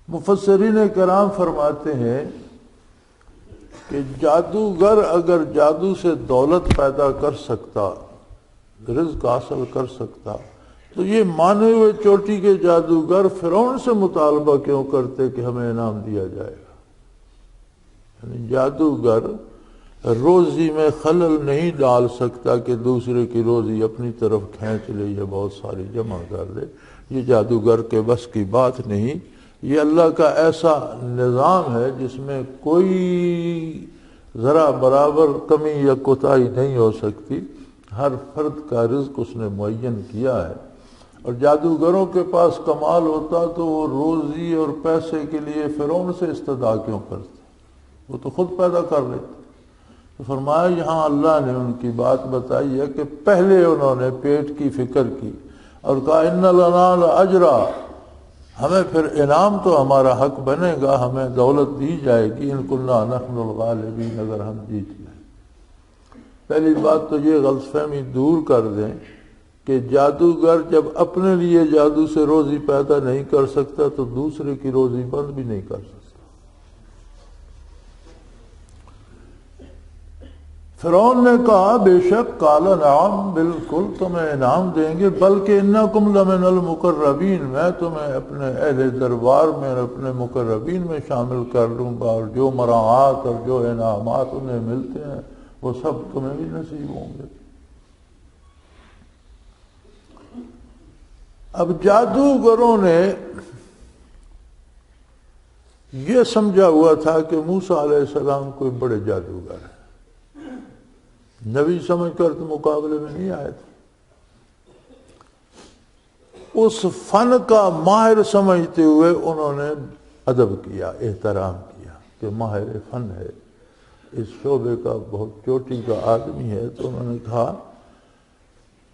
مفسرین کرام فرماتے ہیں کہ جادوگر اگر جادو سے دولت پیدا کر سکتا، رزق حاصل کر سکتا، تو یہ مانے ہوئے چوٹی کے جادوگر فرعون سے مطالبہ کیوں کرتے کہ ہمیں انعام دیا جائے گا؟ یعنی جادوگر روزی میں خلل نہیں ڈال سکتا کہ دوسرے کی روزی اپنی طرف کھینچ لے یا بہت ساری جمع کر لے، یہ جادوگر کے بس کی بات نہیں۔ یہ اللہ کا ایسا نظام ہے جس میں کوئی ذرا برابر کمی یا کوتاہی نہیں ہو سکتی، ہر فرد کا رزق اس نے معین کیا ہے۔ اور جادوگروں کے پاس کمال ہوتا تو وہ روزی اور پیسے کے لیے فرعون سے استدعا کیوں کرتے؟ وہ تو خود پیدا کر لیتے۔ تو فرمایا یہاں اللہ نے ان کی بات بتائی ہے کہ پہلے انہوں نے پیٹ کی فکر کی اور کہا ان لنا لاجرا، ہمیں پھر انعام تو ہمارا حق بنے گا، ہمیں دولت دی جائے گی، ان کنا نحن الغالبین، اگر ہم جیت جائیں۔ پہلی بات تو یہ غلط فہمی دور کر دیں کہ جادوگر جب اپنے لیے جادو سے روزی پیدا نہیں کر سکتا تو دوسرے کی روزی بند بھی نہیں کر سکتا۔ فرعون نے کہا بے شک، قال نعم، بالکل تمہیں انعام دیں گے، بلکہ انکم لمن المقربین، میں تمہیں اپنے اہل دربار میں اور اپنے مقربین میں شامل کر لوں گا، اور جو مراعات اور جو انعامات انہیں ملتے ہیں وہ سب تمہیں بھی نصیب ہوں گے۔ اب جادوگروں نے یہ سمجھا ہوا تھا کہ موسیٰ علیہ السلام کوئی بڑے جادوگر ہیں، نبی سمجھ کر تو مقابلے میں نہیں آئے تھے۔ اس فن کا ماہر سمجھتے ہوئے انہوں نے ادب کیا، احترام کیا کہ ماہر فن ہے، اس شعبے کا بہت چوٹی کا آدمی ہے۔ تو انہوں نے کہا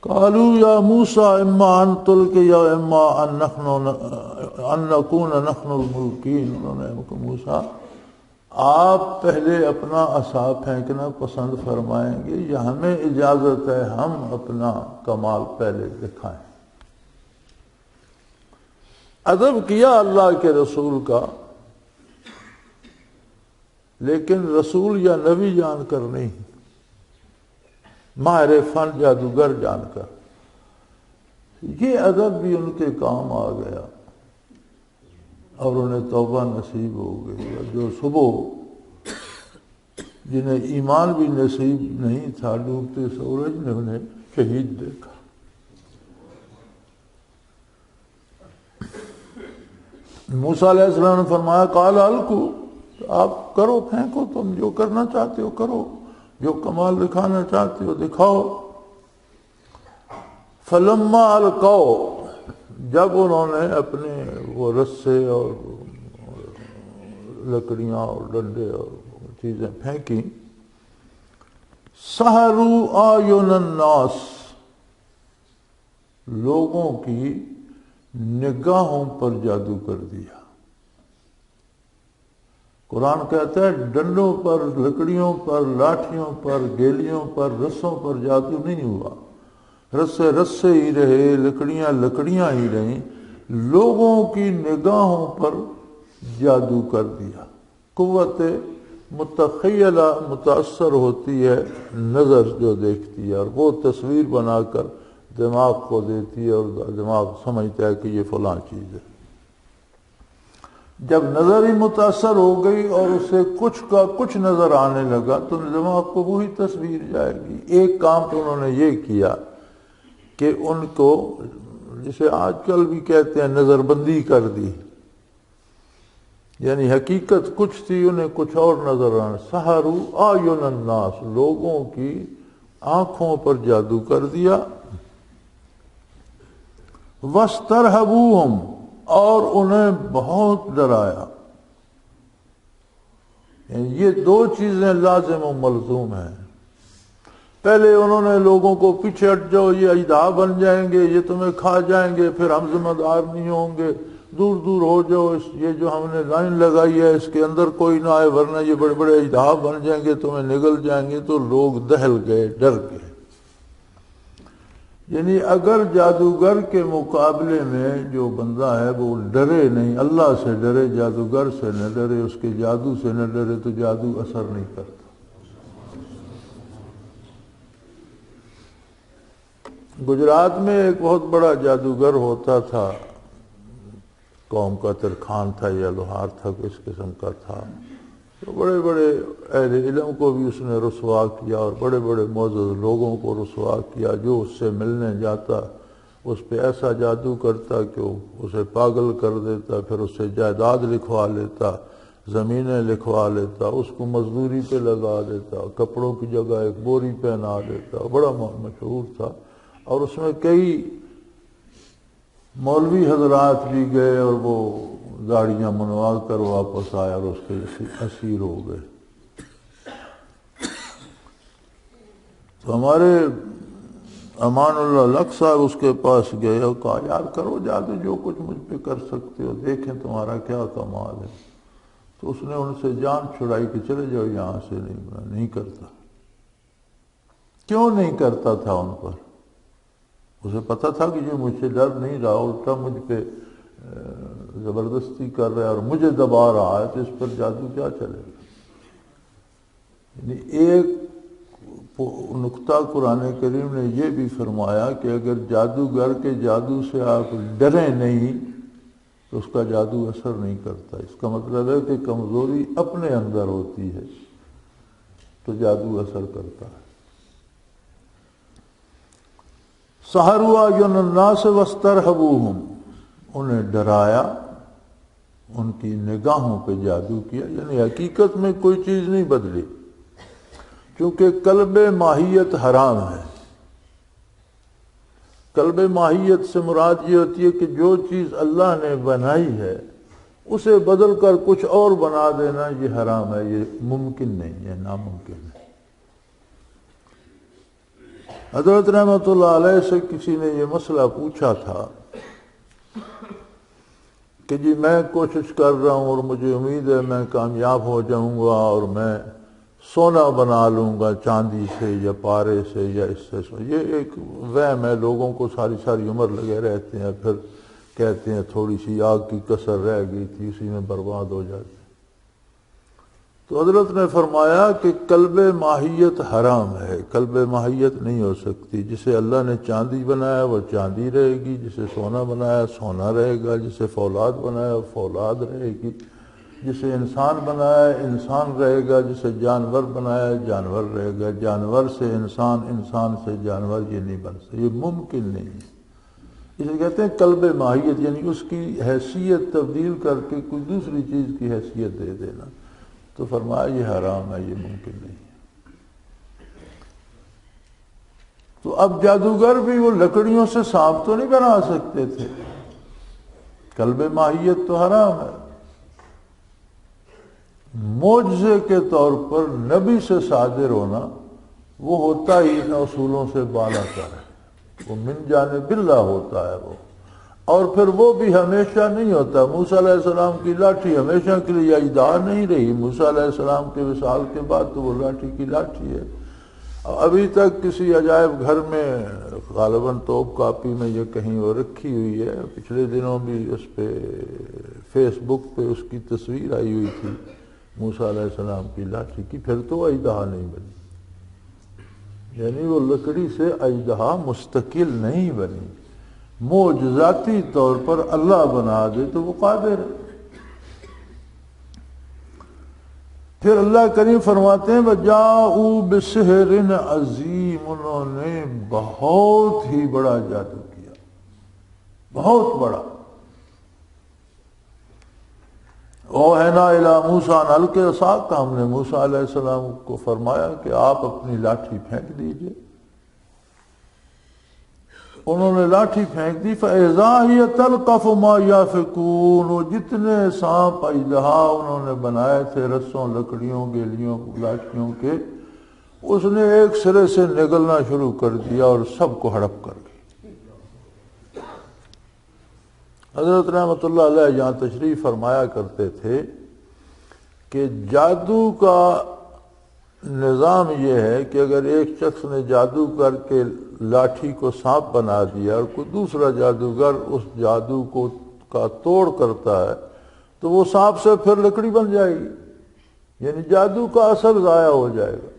قالوا یا موسیٰ اما ان تلقی یا اما ان نکون نحن الملقین، انہوں نے کہا موسیٰ آپ پہلے اپنا عصا پھینکنا پسند فرمائیں گے یا ہمیں اجازت ہے ہم اپنا کمال پہلے دکھائیں؟ ادب کیا اللہ کے رسول کا، لیکن رسول یا نبی جان کر نہیں، ماہر فن جادوگر جان کر۔ یہ ادب بھی ان کے کام آ گیا اور انہیں توبہ نصیب ہو گئی، اور جو صبح جنہیں ایمان بھی نصیب نہیں تھا، ڈوبتے سورج نے انہیں شہید دیکھا۔ موسیٰ علیہ السلام نے فرمایا قال القوا، آپ کرو، پھینکو، تم جو کرنا چاہتے ہو کرو، جو کمال دکھانا چاہتے ہو دکھاؤ۔ فلما القوا، جب انہوں نے اپنے وہ رسے اور لکڑیاں اور ڈنڈے اور چیزیں پھینکی، سحروا اعین الناس، لوگوں کی نگاہوں پر جادو کر دیا۔ قرآن کہتا ہے ڈنڈوں پر، لکڑیوں پر، لاٹھیوں پر، گیلیوں پر، رسوں پر جادو نہیں ہوا، رسے رسے ہی رہے، لکڑیاں لکڑیاں ہی رہیں، لوگوں کی نگاہوں پر جادو کر دیا۔ قوت متخیلہ متاثر ہوتی ہے نظر جو دیکھتی ہے، اور وہ تصویر بنا کر دماغ کو دیتی ہے، اور دماغ سمجھتا ہے کہ یہ فلاں چیز ہے۔ جب نظر ہی متاثر ہو گئی اور اسے کچھ کا کچھ نظر آنے لگا تو دماغ کو وہی تصویر جائے گی۔ ایک کام تو انہوں نے یہ کیا کہ ان کو، جسے آج کل بھی کہتے ہیں، نظر بندی کر دی، یعنی حقیقت کچھ تھی، انہیں کچھ اور نظر آنا۔ سحروا اعین الناس، لوگوں کی آنکھوں پر جادو کر دیا۔ واسترہبوہم، اور انہیں بہت ڈرایا۔ یعنی یہ دو چیزیں لازم و ملزوم ہیں۔ پہلے انہوں نے لوگوں کو پیچھے ہٹ جاؤ، یہ اژدہا بن جائیں گے، یہ تمہیں کھا جائیں گے، پھر ہم ذمہ دار نہیں ہوں گے، دور دور ہو جاؤ، یہ جو ہم نے لائن لگائی ہے اس کے اندر کوئی نہ آئے، ورنہ یہ بڑے بڑے اژدہا بن جائیں گے، تمہیں نگل جائیں گے۔ تو لوگ دہل گئے، ڈر گئے۔ یعنی اگر جادوگر کے مقابلے میں جو بندہ ہے وہ ڈرے نہیں، اللہ سے ڈرے، جادوگر سے نہ ڈرے، اس کے جادو سے نہ ڈرے، تو جادو اثر نہیں کرتا۔ گجرات میں ایک بہت بڑا جادوگر ہوتا تھا، قوم کا ترکھان تھا یا لوہار تھا، اس قسم کا تھا، تو بڑے بڑے اہل علم کو بھی اس نے رسوا کیا اور بڑے بڑے معزز لوگوں کو رسوا کیا۔ جو اس سے ملنے جاتا اس پہ ایسا جادو کرتا کہ اسے پاگل کر دیتا، پھر اس سے جائیداد لکھوا لیتا، زمینیں لکھوا لیتا، اس کو مزدوری پہ لگا دیتا، کپڑوں کی جگہ ایک بوری پہنا دیتا، بڑا مشہور تھا۔ اور اس میں کئی مولوی حضرات بھی گئے اور وہ گاڑیاں منوا کر واپس آئے اور اس کے اسیر ہو گئے۔ تو ہمارے امان اللہ لق صاحب اس کے پاس گئے اور کہا یار کرو جادو، جو کچھ مجھ پہ کر سکتے ہو، دیکھیں تمہارا کیا کمال ہے۔ تو اس نے ان سے جان چھڑائی کہ چلے جاؤ یہاں سے، نہیں کرتا۔ کیوں نہیں کرتا تھا ان پر؟ اسے پتہ تھا کہ یہ مجھ سے ڈر نہیں رہا، الٹا مجھ پہ زبردستی کر رہا ہے اور مجھے دبا رہا ہے، تو اس پر جادو کیا چلے گا۔ یعنی ایک نقطہ قرآن کریم نے یہ بھی فرمایا کہ اگر جادوگر کے جادو سے آپ ڈریں نہیں تو اس کا جادو اثر نہیں کرتا۔ اس کا مطلب ہے کہ کمزوری اپنے اندر ہوتی ہے تو جادو اثر کرتا ہے۔ سحروا اعین الناس واسترهبوهم، انہیں ڈرایا، ان کی نگاہوں پہ جادو کیا، یعنی حقیقت میں کوئی چیز نہیں بدلی، چونکہ قلب ماہیت حرام ہے۔ قلب ماہیت سے مراد یہ ہوتی ہے کہ جو چیز اللہ نے بنائی ہے اسے بدل کر کچھ اور بنا دینا، یہ حرام ہے، یہ ممکن نہیں ہے، ناممکن ہے۔ حضرت رحمۃ اللہ علیہ سے کسی نے یہ مسئلہ پوچھا تھا کہ جی میں کوشش کر رہا ہوں اور مجھے امید ہے میں کامیاب ہو جاؤں گا اور میں سونا بنا لوں گا چاندی سے یا پارے سے یا اس سے۔ یہ ایک وہم ہے، لوگوں کو ساری ساری عمر لگے رہتے ہیں، پھر کہتے ہیں تھوڑی سی آگ کی کسر رہ گئی تھی، اسی میں برباد ہو جاتے۔ تو حضرت نے فرمایا کہ قلب ماہیت حرام ہے، قلب ماہیت نہیں ہو سکتی۔ جسے اللہ نے چاندی بنایا وہ چاندی رہے گی، جسے سونا بنایا سونا رہے گا، جسے فولاد بنایا فولاد رہے گی، جسے انسان بنایا انسان رہے گا، جسے جانور بنایا جانور رہے گا، جانور سے انسان، انسان سے جانور یہ نہیں بن سکتا، یہ ممکن نہیں ہے۔ اسے کہتے ہیں قلب ماہیت، یعنی اس کی حیثیت تبدیل کر کے کوئی دوسری چیز کی حیثیت دے دینا۔ تو فرمایا یہ حرام ہے، یہ ممکن نہیں ہے۔ تو اب جادوگر بھی وہ لکڑیوں سے سانپ تو نہیں بنا سکتے تھے، قلب ماہیت تو حرام ہے۔ معجزے کے طور پر نبی سے صادر ہونا وہ ہوتا ہی ان اصولوں سے بالا تر ہے، وہ من جانب اللہ ہوتا ہے وہ، اور پھر وہ بھی ہمیشہ نہیں ہوتا۔ موسیٰ علیہ السلام کی لاٹھی ہمیشہ کے لیے اجدہا نہیں رہی، موسیٰ علیہ السلام کے وصال کے بعد تو وہ لاٹھی کی لاٹھی ہے۔ ابھی تک کسی عجائب گھر میں غالباً توپ کاپی میں یہ کہیں وہ رکھی ہوئی ہے، پچھلے دنوں بھی اس پہ فیس بک پہ اس کی تصویر آئی ہوئی تھی موسیٰ علیہ السلام کی لاٹھی کی، پھر تو وہ اژدہا نہیں بنی، یعنی وہ لکڑی سے اژدہا مستقل نہیں بنی، معجزاتی طور پر اللہ بنا دے تو وہ قادر ہے۔ پھر اللہ کریم فرماتے ہیں وَجَاءُوا بِسِحْرٍ عَظِيمٍ، انہوں نے بہت ہی بڑا جادو کیا، بہت بڑا۔ اوحینا الی موسیٰ ان الق عصاک، ہم نے موسیٰ علیہ السلام کو فرمایا کہ آپ اپنی لاٹھی پھینک دیجئے۔ انہوں نے لاٹھی پھینک دی، فَإِذَا هِيَ تَلْقَفُ مَا يَأْفِكُونَ، وہ جتنے سانپ اژدہا انہوں نے بنائے تھے رسوں لکڑیوں گیلیوں لاٹھیوں کے، اس نے ایک سرے سے نگلنا شروع کر دیا اور سب کو ہڑپ کر گئی۔ حضرت رحمۃ اللہ علیہ یہاں تشریف فرمایا کرتے تھے کہ جادو کا نظام یہ ہے کہ اگر ایک شخص نے جادو کر کے لاٹھی کو سانپ بنا دیا اور کوئی دوسرا جادوگر اس جادو کو کا توڑ کرتا ہے تو وہ سانپ سے پھر لکڑی بن جائے گی، یعنی جادو کا اثر ضائع ہو جائے گا۔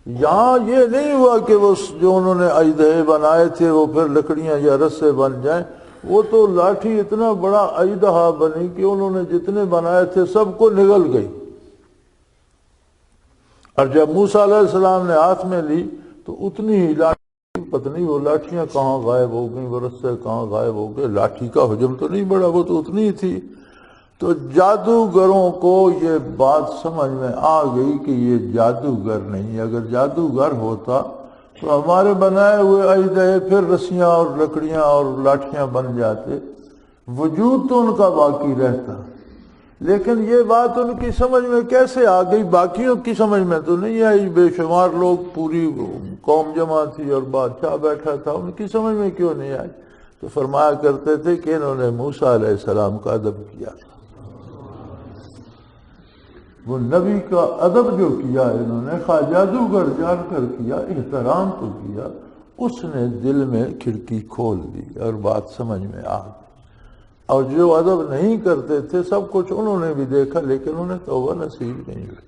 یہاں یہ نہیں ہوا کہ وہ جو انہوں نے اژدہے بنائے تھے وہ پھر لکڑیاں یا رسے بن جائیں، وہ تو لاٹھی اتنا بڑا اژدہا بنی کہ انہوں نے جتنے بنائے تھے سب کو نگل گئی، اور جب موسیٰ علیہ السلام نے ہاتھ میں لی تو اتنی ہی لاٹھی، پتہ نہیں وہ لاٹھیاں کہاں غائب ہو گئیں، وہ رسے کہاں غائب ہو گئے، لاٹھی کا حجم تو نہیں بڑا، وہ تو اتنی ہی تھی۔ تو جادوگروں کو یہ بات سمجھ میں آ گئی کہ یہ جادوگر نہیں، اگر جادوگر ہوتا تو ہمارے بنائے ہوئے اژدہے پھر رسیاں اور لکڑیاں اور لاٹھیاں بن جاتے، وجود تو ان کا باقی رہتا۔ لیکن یہ بات ان کی سمجھ میں کیسے آ گئی؟ باقیوں کی سمجھ میں تو نہیں آئی، بے شمار لوگ، پوری قوم جمع تھی اور بادشاہ بیٹھا تھا، ان کی سمجھ میں کیوں نہیں آئی؟ تو فرمایا کرتے تھے کہ انہوں نے موسیٰ علیہ السلام کا ادب کیا تھا، وہ نبی کا ادب جو کیا انہوں نے، خواہ جادوگر جان کر کیا، احترام تو کیا، اس نے دل میں کھڑکی کھول دی اور بات سمجھ میں آ گئی۔ اور جو ادب نہیں کرتے تھے سب کچھ انہوں نے بھی دیکھا لیکن انہیں توبہ نصیب نہیں ہوئی۔